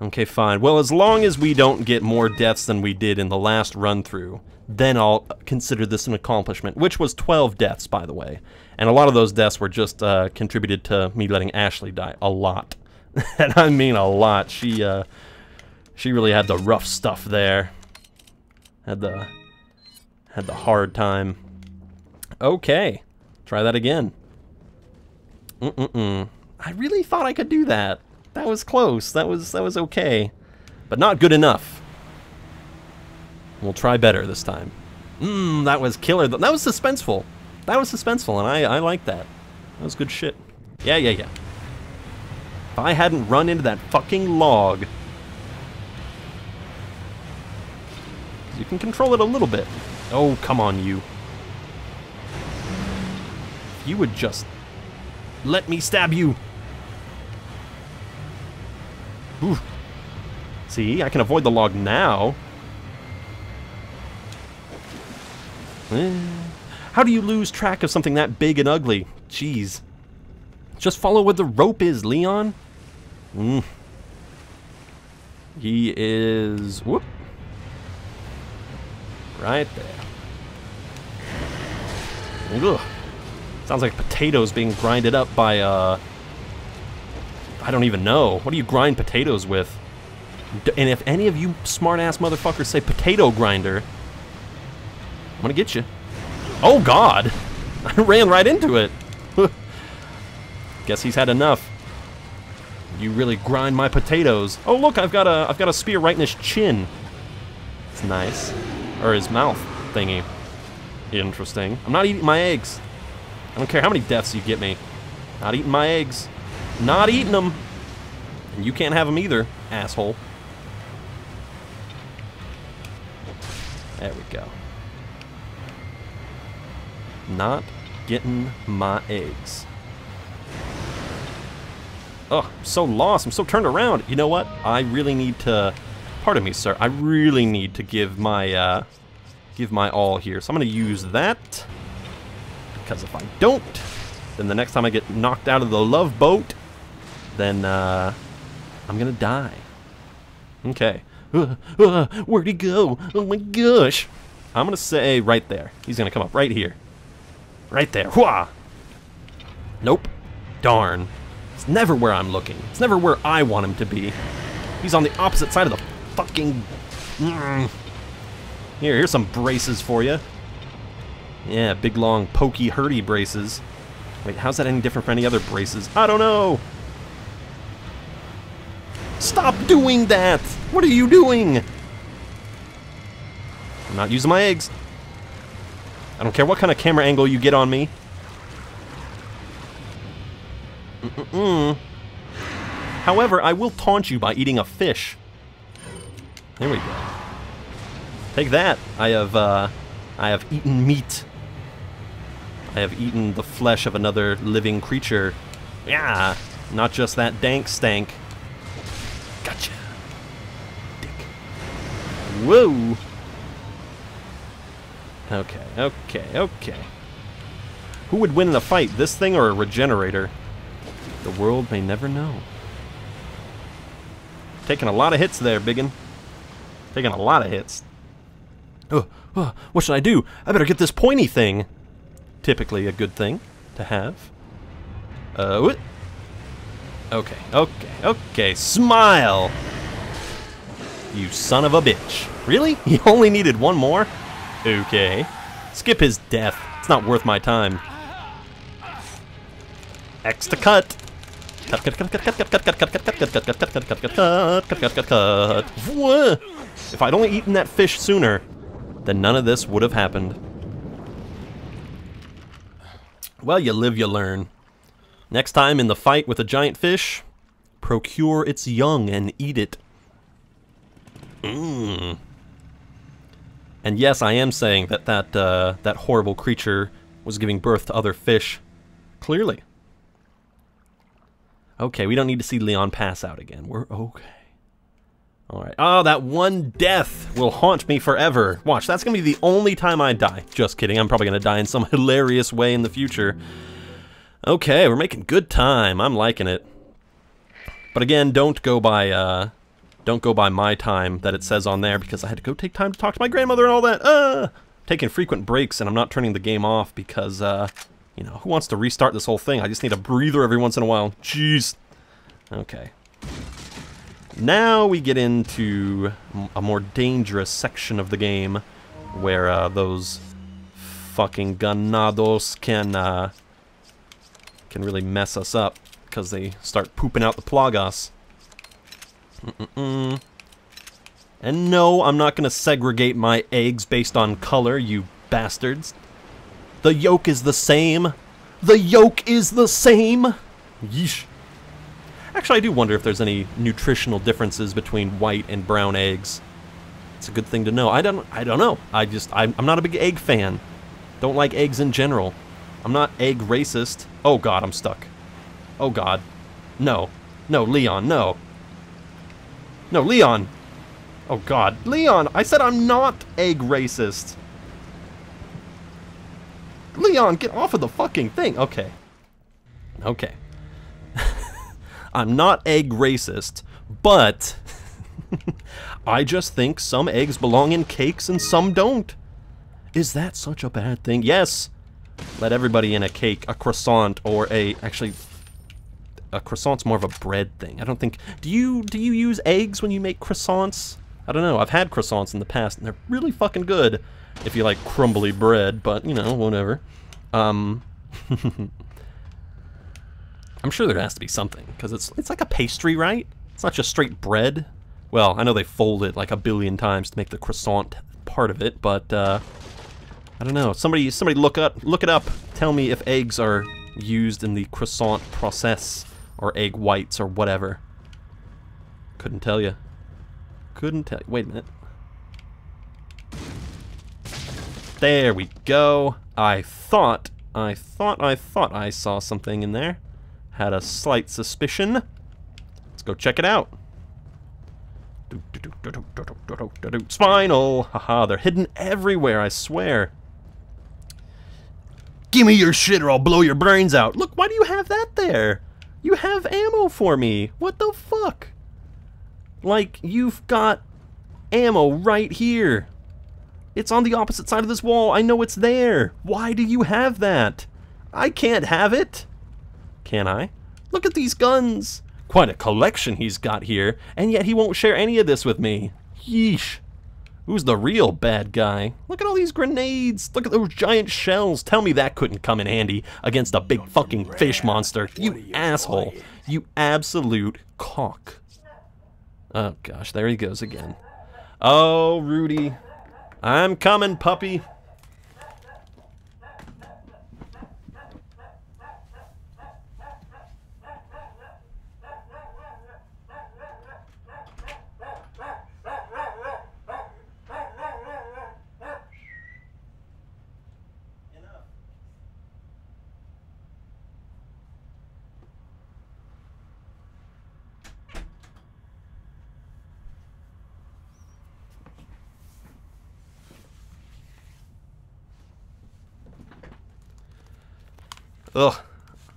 Okay, fine. Well, as long as we don't get more deaths than we did in the last run-through, then I'll consider this an accomplishment, which was 12 deaths, by the way. And a lot of those deaths were just contributed to me letting Ashley die. A lot. And I mean a lot. She really had the rough stuff there. Had the hard time. Okay. Try that again. I really thought I could do that. That was close. That was okay. But not good enough. We'll try better this time. That was killer. That was suspenseful. That was suspenseful, and I like that. That was good shit. Yeah. If I hadn't run into that fucking log. You can control it a little bit. Oh, come on, you. You would just let me stab you. Ooh. See, I can avoid the log now. How do you lose track of something that big and ugly? Jeez. Just follow where the rope is, Leon. He is... Whoop. Right there. Ugh. Sounds like potatoes being grinded up by, I don't even know. What do you grind potatoes with? And if any of you smart-ass motherfuckers say potato grinder, I'm gonna get you. Oh, God! I ran right into it. Guess he's had enough. You really grind my potatoes. Oh, look, I've got a spear right in his chin. It's nice. Or his mouth thingy. Interesting. I'm not eating my eggs. I don't care how many deaths you get me. Not eating my eggs. Not eating them. And you can't have them either, asshole. There we go. Not getting my eggs. Oh, I'm so lost. I'm so turned around. You know what? I really need to... Pardon me, sir. I really need to give my all here. So I'm going to use that. Because if I don't, then the next time I get knocked out of the love boat, then I'm going to die. Okay. Where'd he go? Oh my gosh. I'm going to say right there. He's going to come up right here. Right there. Hwah! Nope. Darn. It's never where I'm looking. It's never where I want him to be. He's on the opposite side of the fucking... Here's some braces for you. Yeah, big, long, pokey, hurty braces. Wait, how's that any different from any other braces? I don't know! Stop doing that! What are you doing? I'm not using my eggs. I don't care what kind of camera angle you get on me. However, I will taunt you by eating a fish. There we go. Take that. I have eaten meat. I have eaten the flesh of another living creature. Yeah, not just that dank stank. Gotcha. Dick. Whoa. Okay. Who would win in a fight, this thing or a regenerator? The world may never know. Taking a lot of hits there, biggin. Taking a lot of hits. What should I do? I better get this pointy thing. Typically a good thing to have. What? Okay. Smile! You son of a bitch. Really? You only needed one more? Okay. Skip his death. It's not worth my time. X to cut. Cut. If I'd only eaten that fish sooner, then none of this would have happened. Well, you live, you learn. Next time in the fight with a giant fish, procure its young and eat it. And yes, I am saying that that horrible creature was giving birth to other fish. Clearly. Okay, we don't need to see Leon pass out again. We're okay. Alright. Oh, that one death will haunt me forever. Watch, that's going to be the only time I die. Just kidding, I'm probably going to die in some hilarious way in the future. Okay, we're making good time. I'm liking it. But again, don't go by my time that it says on there, because I had to go take time to talk to my grandmother and all that. Taking frequent breaks, and I'm not turning the game off because, you know, who wants to restart this whole thing? I just need a breather every once in a while. Jeez. Okay. Now we get into a more dangerous section of the game, where those fucking ganados can really mess us up, because they start pooping out the plagas. And no, I'm not going to segregate my eggs based on color, you bastards. The yolk is the same. The yolk is the same. Yeesh. Actually, I do wonder if there's any nutritional differences between white and brown eggs. It's a good thing to know. I don't know. I'm not a big egg fan. Don't like eggs in general. I'm not egg racist. Oh god, I'm stuck. Oh god. No. No, Leon, no. No, Leon! Oh god. Leon! I said I'm not egg racist! Leon, get off of the fucking thing! Okay. Okay. I'm not egg racist, but I just think some eggs belong in cakes and some don't. Is that such a bad thing? Yes! Let everybody in a cake, a croissant, or actually, a croissant's more of a bread thing. I don't think... Do you use eggs when you make croissants? I don't know. I've had croissants in the past, and they're really fucking good if you like crumbly bread, but, you know, whatever. I'm sure there has to be something, because it's like a pastry, right? It's not just straight bread. Well, I know they fold it like a billion times to make the croissant part of it, but, I don't know. Somebody look it up. Tell me if eggs are used in the croissant process, or egg whites, or whatever. Couldn't tell you. Couldn't tell you. Wait a minute. There we go. I thought I saw something in there. Had a slight suspicion. Let's go check it out. Spinal! Haha, they're hidden everywhere, I swear. Give me your shit or I'll blow your brains out. Look, why do you have that there? You have ammo for me. What the fuck? Like, you've got ammo right here. It's on the opposite side of this wall. I know it's there. Why do you have that? I can't have it. Can I? Look at these guns. Quite a collection he's got here, and yet he won't share any of this with me. Yeesh. Who's the real bad guy? Look at all these grenades. Look at those giant shells. Tell me that couldn't come in handy against a big fucking fish monster. You asshole. You absolute cock. Oh gosh, there he goes again. Oh, Rudy. I'm coming, puppy. Ugh.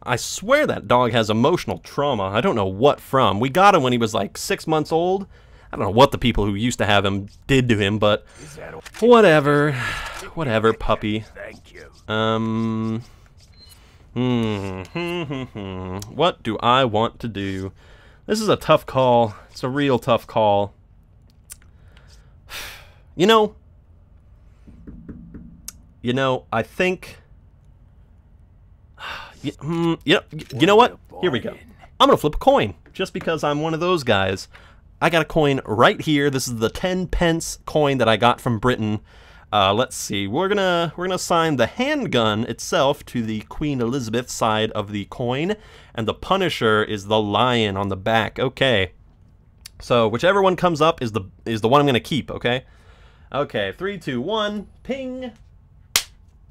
I swear that dog has emotional trauma. I don't know what from. We got him when he was like 6 months old. I don't know what the people who used to have him did to him, but whatever. Whatever, puppy. Thank you. What do I want to do? This is a tough call. It's a real tough call. You know, I think... You know what? Here we go. I'm going to flip a coin, just because I'm one of those guys. I got a coin right here. This is the 10 pence coin that I got from Britain. Let's see. We're gonna assign the handgun itself to the Queen Elizabeth side of the coin, and the Punisher is the lion on the back. Okay. So whichever one comes up is the one I'm gonna keep. Okay. Okay. 3, 2, 1. Ping.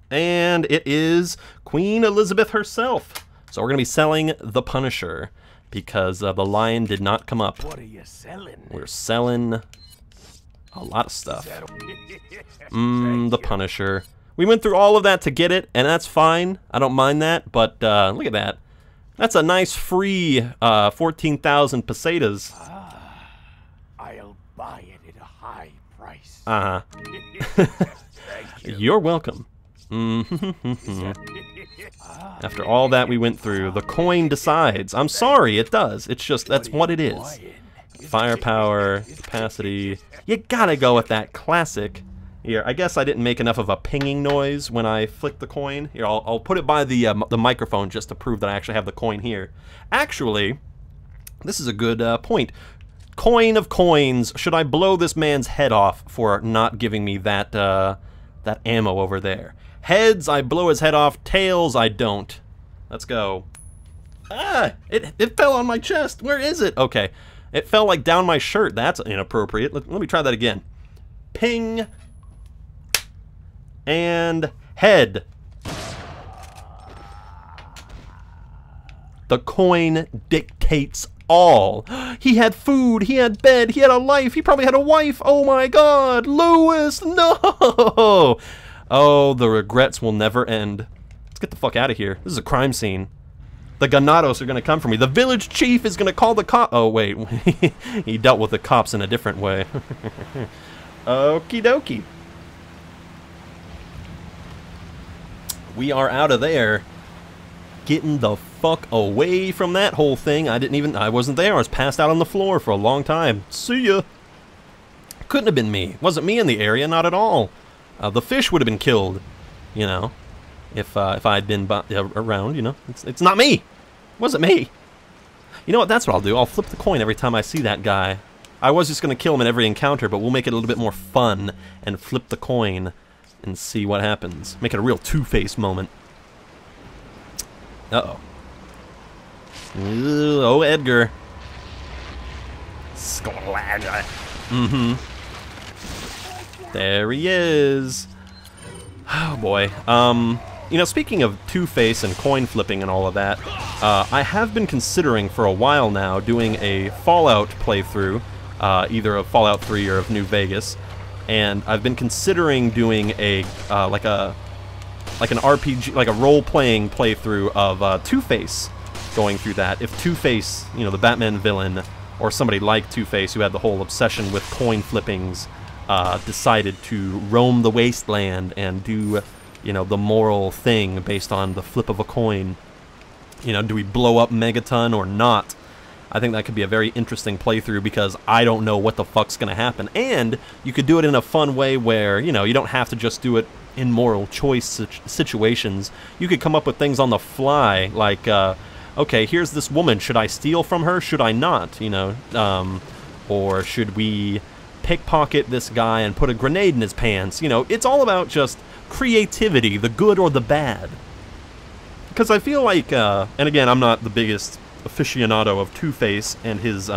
And it is Queen Elizabeth herself. So we're going to be selling the Punisher because the lion did not come up. What are you selling? We're selling a lot of stuff. The Punisher. We went through all of that to get it, and that's fine. I don't mind that, but look at that. That's a nice free 14,000 pesetas. I'll buy it at a high price. You're welcome. After all that we went through, the coin decides. I'm sorry, it does. It's just, that's what it is. Firepower, capacity. You gotta go with that classic. Here, I guess I didn't make enough of a pinging noise when I flicked the coin. Here, I'll put it by the microphone just to prove that I actually have the coin here. Actually, this is a good point. Coin of coins, should I blow this man's head off for not giving me that, that ammo over there? Heads, I blow his head off. Tails, I don't. Let's go. Ah! It fell on my chest. Where is it? Okay. It fell like down my shirt. That's inappropriate. Let me try that again. Ping. And head. The coin dictates all. He had food, he had bed, he had a life, he probably had a wife. Oh my god, Lewis, no! Oh, the regrets will never end. Let's get the fuck out of here. This is a crime scene. The ganados are gonna come for me. The village chief is gonna call the cop. Oh wait, he dealt with the cops in a different way. Okie dokie. We are out of there. Getting the fuck away from that whole thing. I wasn't there. I was passed out on the floor for a long time. See ya. Couldn't have been me. Wasn't me in the area, not at all. The fish would have been killed, you know, if I'd been around, you know. It's not me. It wasn't me. You know what? That's what I'll do. I'll flip the coin every time I see that guy. I was just going to kill him in every encounter, but we'll make it a little bit more fun and flip the coin and see what happens. Make it a real Two-Face moment. Uh-oh. Oh, Edgar. Mm-hmm. There he is. Oh, boy. You know, speaking of Two-Face and coin flipping and all of that, I have been considering for a while now doing a Fallout playthrough, either of Fallout 3 or of New Vegas, and I've been considering doing a, like an RPG, like a role-playing playthrough of Two-Face, going through that. If Two-Face, you know, the Batman villain, or somebody like Two-Face who had the whole obsession with coin flippings, decided to roam the wasteland and do, you know, the moral thing based on the flip of a coin. You know, do we blow up Megaton or not? I think that could be a very interesting playthrough because I don't know what the fuck's gonna happen. And you could do it in a fun way where, you know, you don't have to just do it in moral choice situations. You could come up with things on the fly, like, okay, here's this woman. Should I steal from her? Should I not? You know, or should we pickpocket this guy and put a grenade in his pants? You know, it's all about just creativity, the good or the bad. Because I feel like, and again, I'm not the biggest aficionado of Two-Face and his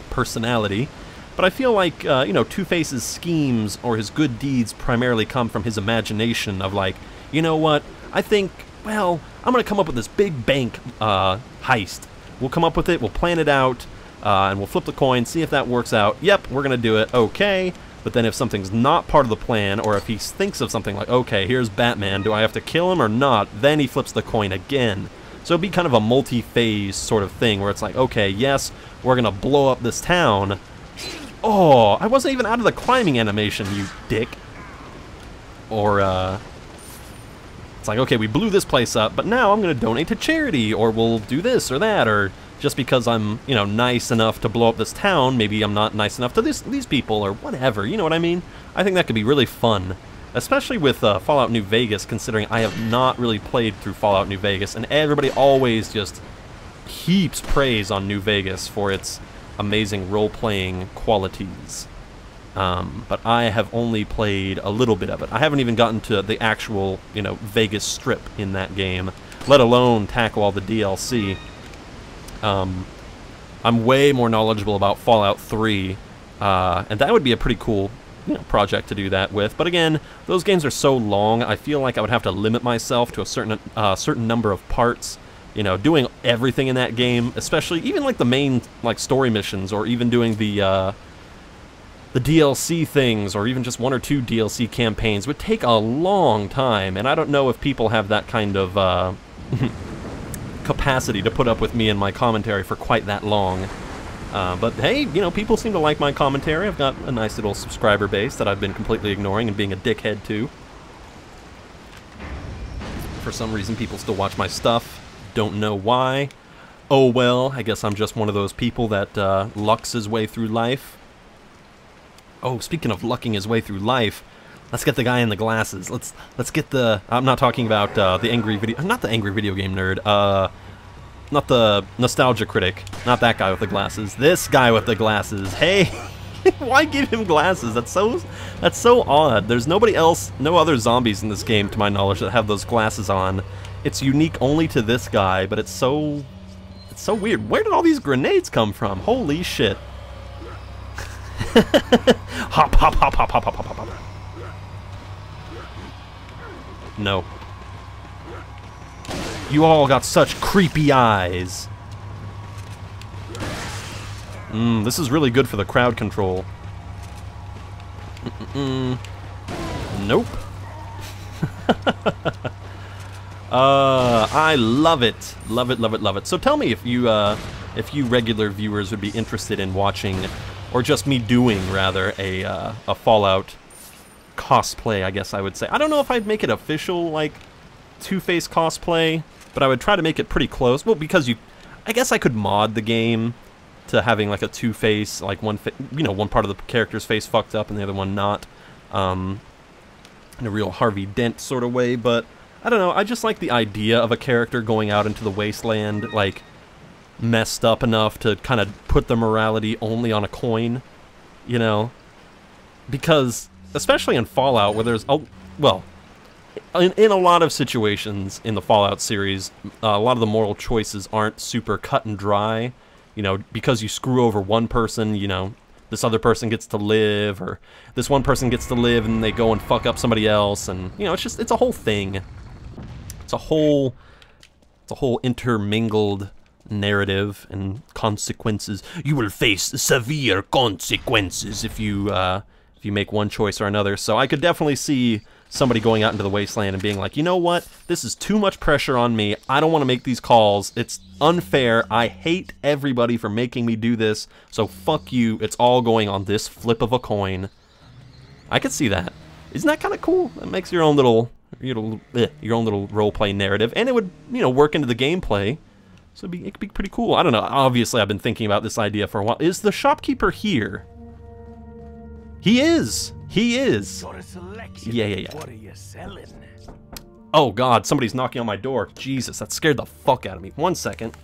personality, but I feel like, you know, Two-Face's schemes or his good deeds primarily come from his imagination of like, you know what, I think, well, I'm going to come up with this big bank heist. We'll come up with it, we'll plan it out, and we'll flip the coin, see if that works out. Yep, we're going to do it, okay. But then if something's not part of the plan, or if he thinks of something like, okay, here's Batman, do I have to kill him or not? Then he flips the coin again. So it'd be kind of a multi-phase sort of thing where it's like, okay, yes, we're going to blow up this town. Oh, I wasn't even out of the climbing animation, you dick. Or, it's like, okay, we blew this place up, but now I'm going to donate to charity, or we'll do this or that, or just because I'm, you know, nice enough to blow up this town, maybe I'm not nice enough to these people, or whatever, you know what I mean? I think that could be really fun. Especially with Fallout New Vegas, considering I have not really played through Fallout New Vegas, and everybody always just heaps praise on New Vegas for its amazing role-playing qualities. But I have only played a little bit of it. I haven't even gotten to the actual, you know, Vegas Strip in that game, let alone tackle all the DLC. I'm way more knowledgeable about Fallout 3, and that would be a pretty cool, you know, project to do that with. But again, those games are so long, I feel like I would have to limit myself to a certain number of parts. You know, doing everything in that game, especially even like the main like story missions, or even doing the DLC things, or even just 1 or 2 DLC campaigns would take a long time. And I don't know if people have that kind of capacity to put up with me and my commentary for quite that long. But hey, you know, people seem to like my commentary. I've got a nice little subscriber base that I've been completely ignoring and being a dickhead to. For some reason, people still watch my stuff. Don't know why. Oh well, I guess I'm just one of those people that lucks his way through life. Oh, speaking of lucking his way through life, let's get the guy in the glasses. Let's get the... I'm not talking about the angry video... Not the angry video game nerd. Not the nostalgia critic. Not that guy with the glasses. This guy with the glasses. Hey, why give him glasses? That's so odd. There's nobody else, no other zombies in this game, to my knowledge, that have those glasses on. It's unique only to this guy, but it's so weird. Where did all these grenades come from? Holy shit. Hop, hop, hop, hop, hop, hop, hop, hop. No. You all got such creepy eyes. This is really good for the crowd control. Nope. I love it. Love it, love it, love it. So tell me if you regular viewers would be interested in watching, or just me doing, rather, a Fallout cosplay, I guess I would say. I don't know if I'd make it official, like, Two-Face cosplay, but I would try to make it pretty close. Well, because I guess I could mod the game to having, like, a Two-Face, like, one part of the character's face fucked up and the other one not, in a real Harvey Dent sort of way, but I don't know, I just like the idea of a character going out into the wasteland, like, messed up enough to kind of put the morality only on a coin, you know? Because, especially in Fallout, where there's, well, in a lot of situations in the Fallout series, a lot of the moral choices aren't super cut and dry, you know, because you screw over one person, you know, this other person gets to live, or this one person gets to live and they go and fuck up somebody else, and, you know, it's a whole thing. It's a whole intermingled narrative and consequences. You will face severe consequences if you make one choice or another. So I could definitely see somebody going out into the wasteland and being like, you know what, this is too much pressure on me, I don't want to make these calls, it's unfair, I hate everybody for making me do this, so fuck you, it's all going on this flip of a coin. I could see that. Isn't that kind of cool? That makes your own little role-play narrative, and it would, you know, work into the gameplay, so it could be pretty cool. I don't know, obviously I've been thinking about this idea for a while. Is the shopkeeper here? He is! He is! Got a selection. Yeah. What are you selling? Oh god, somebody's knocking on my door. Jesus, that scared the fuck out of me. 1 second.